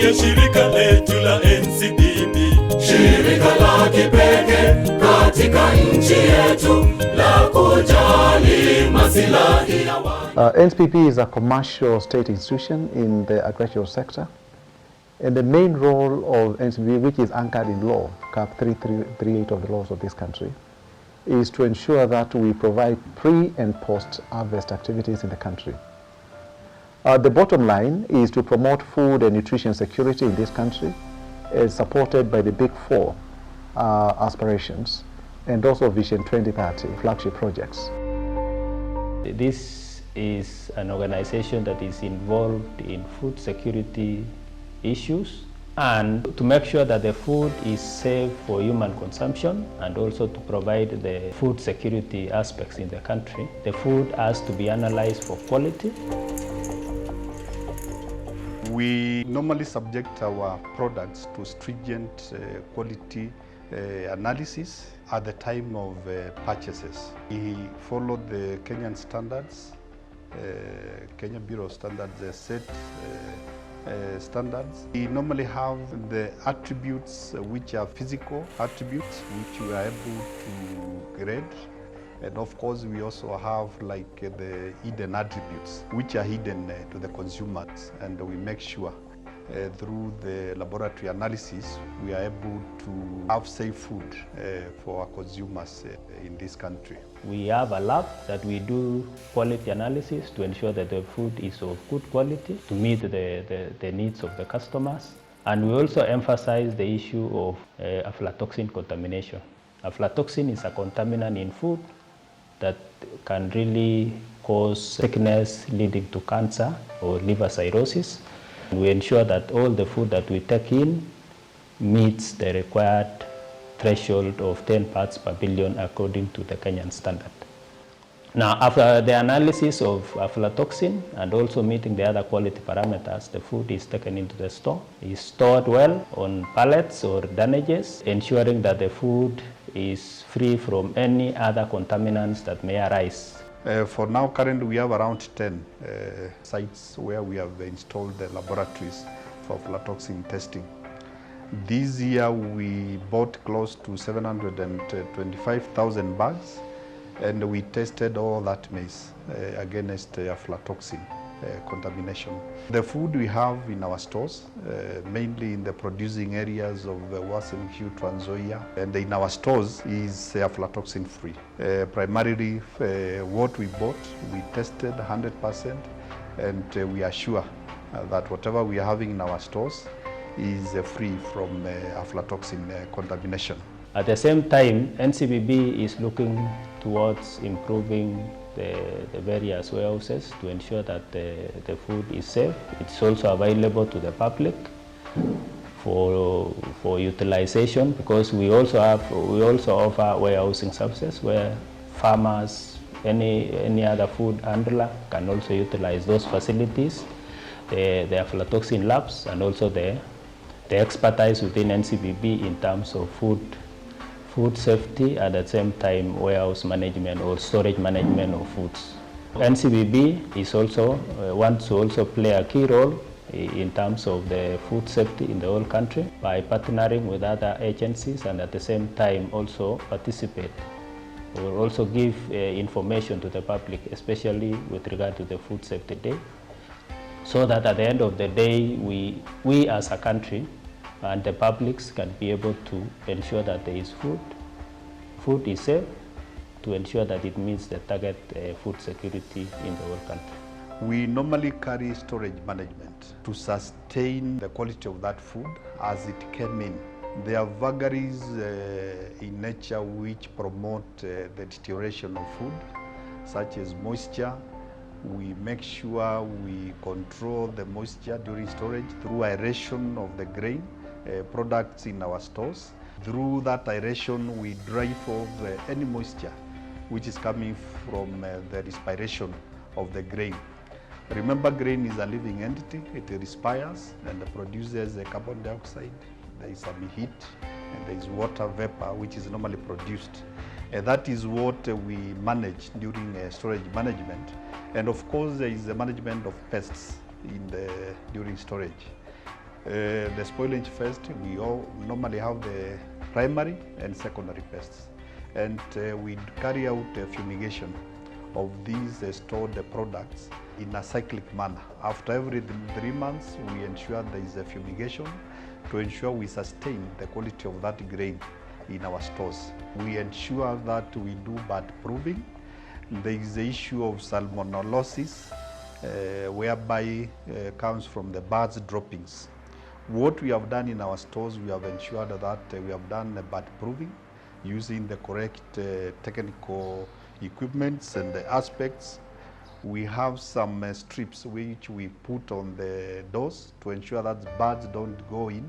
ndiye shirika letu la NCBB, shirika la kipekee katika nchi yetu la kujali maslahi ya watu. NCBB is a commercial state institution in the agricultural sector. And the main role of NCBB, which is anchored in law, Cap 3338 of the laws of this country, is to ensure that we provide pre- and post-harvest activities in the country. The bottom line is to promote food and nutrition security in this country, supported by the Big Four aspirations and also Vision 2030 flagship projects. This is an organization that is involved in food security issues and to make sure that the food is safe for human consumption and also to provide the food security aspects in the country. The food has to be analyzed for quality. We normally subject our products to stringent quality analysis at the time of purchases. We follow the Kenyan standards, Kenya Bureau of Standards set standards. We normally have the attributes which are physical attributes which we are able to grade, and of course we also have like the hidden attributes which are hidden to the consumers, and we make sure through the laboratory analysis we are able to have safe food for our consumers in this country. We have a lab that we do quality analysis to ensure that the food is of good quality to meet the needs of the customers. And we also emphasize the issue of aflatoxin contamination. Aflatoxin is a contaminant in food that can really cause sickness leading to cancer or liver cirrhosis. We ensure that all the food that we take in meets the required threshold of 10 parts per billion according to the Kenyan standard. Now, after the analysis of aflatoxin and also meeting the other quality parameters, the food is taken into the store, is stored well on pallets or damages, ensuring that the food is free from any other contaminants that may arise. For now, currently we have around 10 sites where we have installed the laboratories for aflatoxin testing. This year we bought close to 725,000 bags, and we tested all that maize against aflatoxin contamination. The food we have in our stores, mainly in the producing areas of Uasin Gishu, Trans Nzoia, and in our stores is aflatoxin free. Primarily what we bought, we tested 100%, and we are sure that whatever we are having in our stores is free from aflatoxin contamination. At the same time, NCBB is looking towards improving the various warehouses to ensure that the food is safe. It's also available to the public for utilization, because we also offer warehousing services where farmers, any other food handler can also utilize those facilities, the aflatoxin labs, and also the expertise within NCBB in terms of food safety, at the same time warehouse management or storage management of foods. NCBB is also wants to also play a key role in terms of the food safety in the whole country by partnering with other agencies, and at the same time also participate or also give information to the public, especially with regard to the Food Safety Day, so that at the end of the day we as a country and the publics can be able to ensure that there is food is safe, to ensure that it meets the target food security in the whole country. We normally carry storage management to sustain the quality of that food as it came in. There are vagaries in nature which promote the deterioration of food, such as moisture. We make sure we control the moisture during storage through aeration of the grain products in our stores. Through that aeration, we drive off any moisture which is coming from the respiration of the grain. Remember, grain is a living entity. It respires and produces carbon dioxide. There is some heat and there is water vapor which is normally produced. That is what we manage during storage management. And of course, there is the management of pests during storage. The spoilage first, we all normally have the primary and secondary pests. And we carry out fumigation of these stored products in a cyclic manner. After every 3 months, we ensure there is a fumigation to ensure we sustain the quality of that grain in our stores. We ensure that we do bird proving. There is the issue of salmonellosis, whereby comes from the birds' droppings. What we have done in our stores, we have ensured that we have done bird proving using the correct technical equipments and the aspects. We have some strips which we put on the doors to ensure that birds don't go in.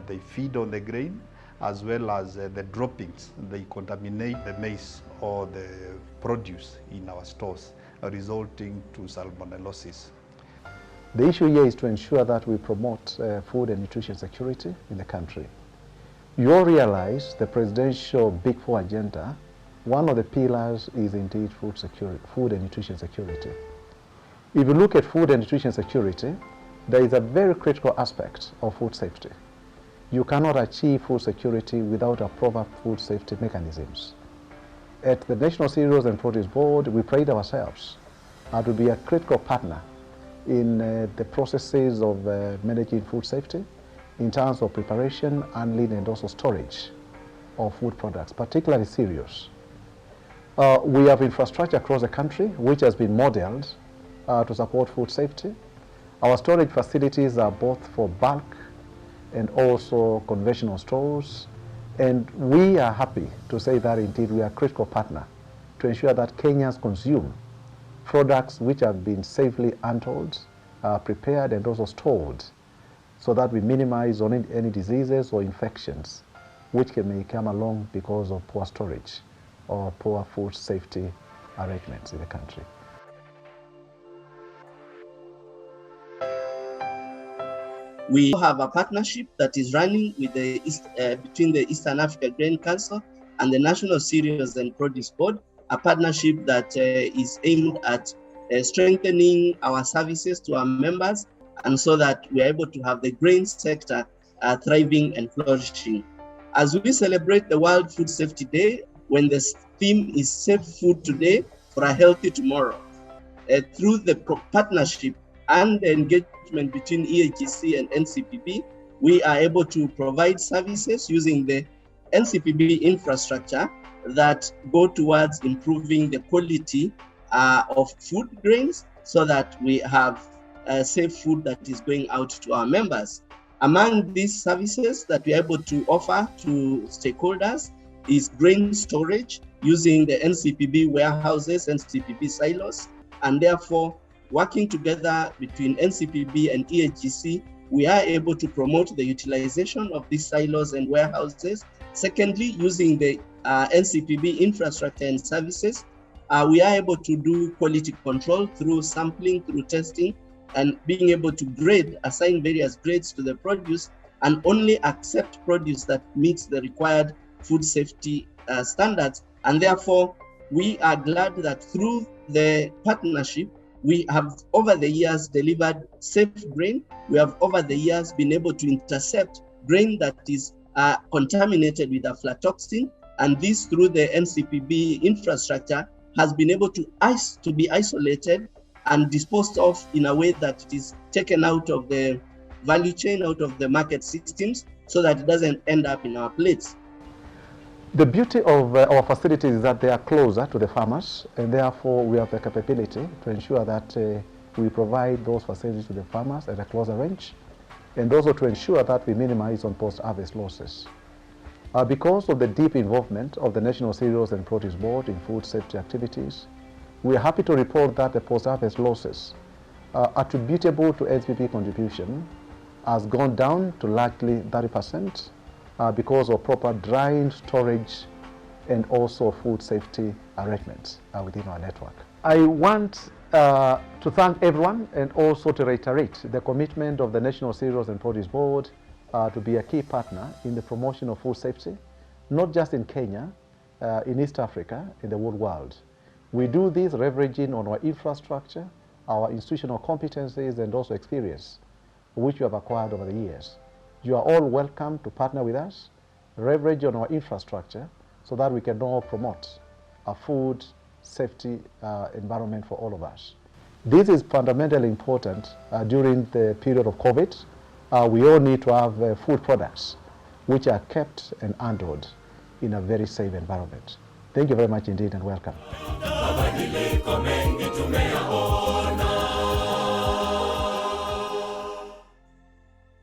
They feed on the grain, as well as the droppings. They contaminate the maize or the produce in our stores, resulting to salmonellosis. The issue here is to ensure that we promote food and nutrition security in the country. You all realize the presidential Big Four agenda, one of the pillars is indeed food and nutrition security. If you look at food and nutrition security, there is a very critical aspect of food safety. You cannot achieve food security without a proper food safety mechanisms. At the National Cereals and Produce Board, we pride ourselves to be a critical partner in the processes of managing food safety in terms of preparation, handling, and also storage of food products, particularly cereals. We have infrastructure across the country which has been modeled to support food safety. Our storage facilities are both for bulk and also conventional stores, and we are happy to say that indeed we are a critical partner to ensure that Kenyans consume products which have been safely untold, prepared, and also stored, so that we minimize any diseases or infections which may come along because of poor storage or poor food safety arrangements in the country. We have a partnership that is running with the between the Eastern Africa Grain Council and the National Cereals and Produce Board, a partnership that is aimed at strengthening our services to our members, and so that we are able to have the grain sector thriving and flourishing. As we celebrate the World Food Safety Day, when the theme is Safe Food Today for a Healthy Tomorrow, through the partnership and the engagement between EHGC and NCPB, we are able to provide services using the NCPB infrastructure that go towards improving the quality of food grains, so that we have safe food that is going out to our members. Among these services that we are able to offer to stakeholders is grain storage using the NCPB warehouses, NCPB silos, and therefore working together between NCPB and EHGC, we are able to promote the utilization of these silos and warehouses. Secondly, using the NCPB infrastructure and services, we are able to do quality control through sampling, through testing, and being able to grade, assign various grades to the produce, and only accept produce that meets the required food safety standards. And therefore, we are glad that through the partnership, we have over the years delivered safe grain. We have over the years been able to intercept grain that is contaminated with aflatoxin, and this through the NCPB infrastructure has been able to be isolated and disposed of in a way that it is taken out of the value chain, out of the market systems, so that it doesn't end up in our plates. The beauty of our facilities is that they are closer to the farmers, and therefore we have the capability to ensure that we provide those facilities to the farmers at a closer range, and also to ensure that we minimize on post-harvest losses. Because of the deep involvement of the National Cereals and Produce Board in food safety activities, we are happy to report that the post-harvest losses attributable to NCPB contribution has gone down to largely 30%. Because of proper drying, storage, and also food safety arrangements within our network. I want to thank everyone and also to reiterate the commitment of the National Cereals and Produce Board to be a key partner in the promotion of food safety, not just in Kenya, in East Africa, in the whole world. We do this leveraging on our infrastructure, our institutional competencies, and also experience which we have acquired over the years. You are all welcome to partner with us, leverage on our infrastructure so that we can now promote a food safety environment for all of us. This is fundamentally important during the period of COVID. We all need to have food products which are kept and handled in a very safe environment. Thank you very much indeed and welcome. Mabadiliko mengi